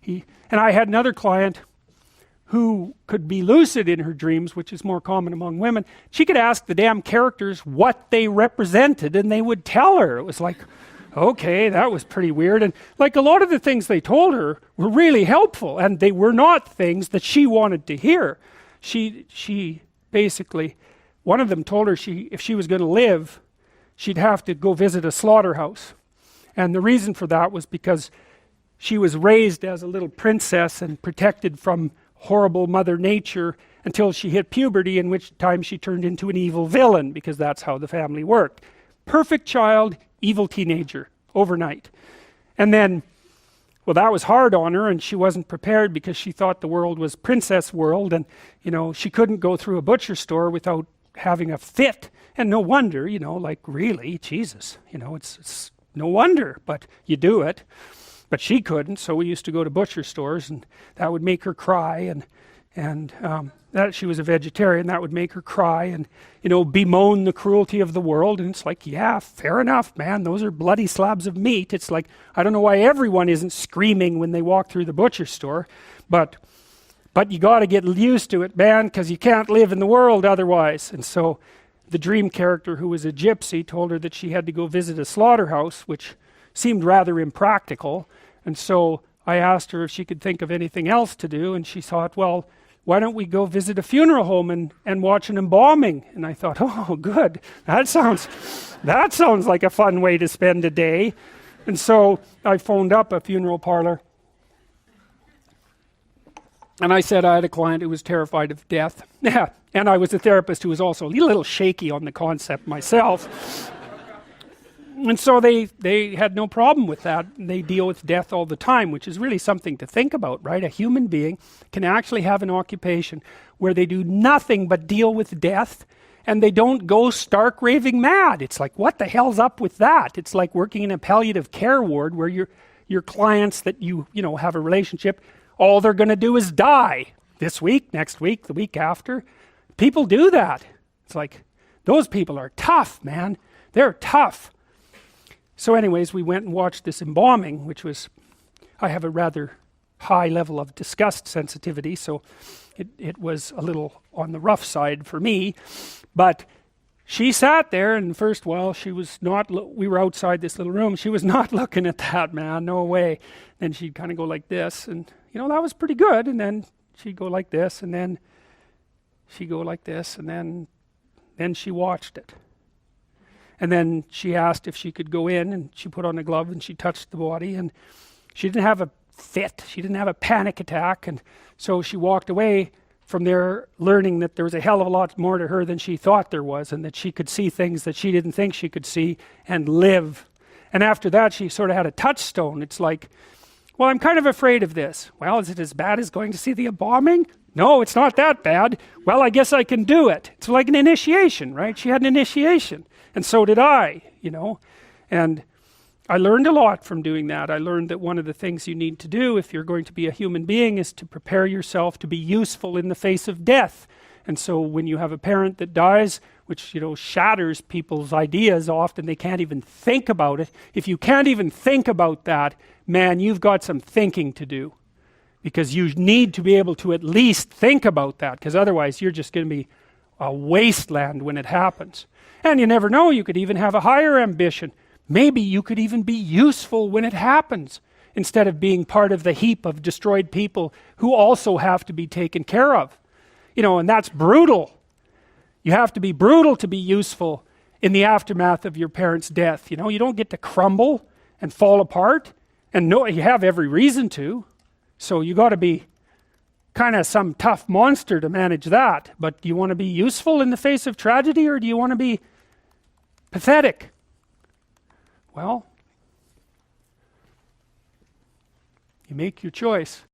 And I had another client who could be lucid in her dreams, which is more common among women. She could ask the damn characters what they represented and they would tell her. It was like, okay, that was pretty weird. And like a lot of the things they told her were really helpful, and they were not things that she wanted to hear. She basically, one of them told her if she was going to live, she'd have to go visit a slaughterhouse. And the reason for that was because she was raised as a little princess and protected from horrible Mother Nature until she hit puberty, in which time she turned into an evil villain, because that's how the family worked. Perfect child, evil teenager, overnight. And then, well, that was hard on her, and she wasn't prepared because she thought the world was princess world, and she couldn't go through a butcher store without having a fit. And no wonder, like, really, Jesus, it's no wonder, but you do it. But she couldn't, so we used to go to butcher stores, and that would make her cry, and that she was a vegetarian, that would make her cry, and bemoan the cruelty of the world. And it's like, yeah, fair enough, man, those are bloody slabs of meat. It's like, I don't know why everyone isn't screaming when they walk through the butcher store, but you got to get used to it, man, because you can't live in the world otherwise. And so the dream character, who was a gypsy, told her that she had to go visit a slaughterhouse, which seemed rather impractical. And so I asked her if she could think of anything else to do, and she thought, well, why don't we go visit a funeral home and watch an embalming? And I thought, oh, good, that sounds like a fun way to spend a day. And so I phoned up a funeral parlor, and I said I had a client who was terrified of death. Yeah, and I was a therapist who was also a little shaky on the concept myself. And so they had no problem with that. They deal with death all the time, which is really something to think about, right? A human being can actually have an occupation where they do nothing but deal with death, and they don't go stark raving mad. It's like, what the hell's up with that? It's like working in a palliative care ward where your clients that you have a relationship, all they're going to do is die this week, next week, the week after. People do that. It's like, those people are tough, man. They're tough. So anyways, we went and watched this embalming, which was, I have a rather high level of disgust sensitivity, so it was a little on the rough side for me. But she sat there, and first while she was not, we were outside this little room, she was not looking at that, man, no way. Then she'd kind of go like this, and that was pretty good. And then she'd go like this, and then she'd go like this, and then she watched it. And then she asked if she could go in, and she put on a glove and she touched the body, and she didn't have a fit, she didn't have a panic attack. And so she walked away from there learning that there was a hell of a lot more to her than she thought there was, and that she could see things that she didn't think she could see and live. And after that, she sort of had a touchstone. It's like, well, I'm kind of afraid of this. Well, is it as bad as going to see the embalming? No, it's not that bad. Well, I guess I can do it. It's like an initiation, right? She had an initiation. And so did I, and I learned a lot from doing that. I learned that one of the things you need to do if you're going to be a human being is to prepare yourself to be useful in the face of death. And so when you have a parent that dies, which, shatters people's ideas often, they can't even think about it. If you can't even think about that, man, you've got some thinking to do. Because you need to be able to at least think about that, because otherwise you're just going to be a wasteland when it happens. And you never know, you could even have a higher ambition. Maybe you could even be useful when it happens, instead of being part of the heap of destroyed people who also have to be taken care of. And that's brutal. You have to be brutal to be useful in the aftermath of your parents' death. You don't get to crumble and fall apart, and no, you have every reason to. So you got to be kind of some tough monster to manage that. But do you want to be useful in the face of tragedy, or do you want to be pathetic? Well, you make your choice.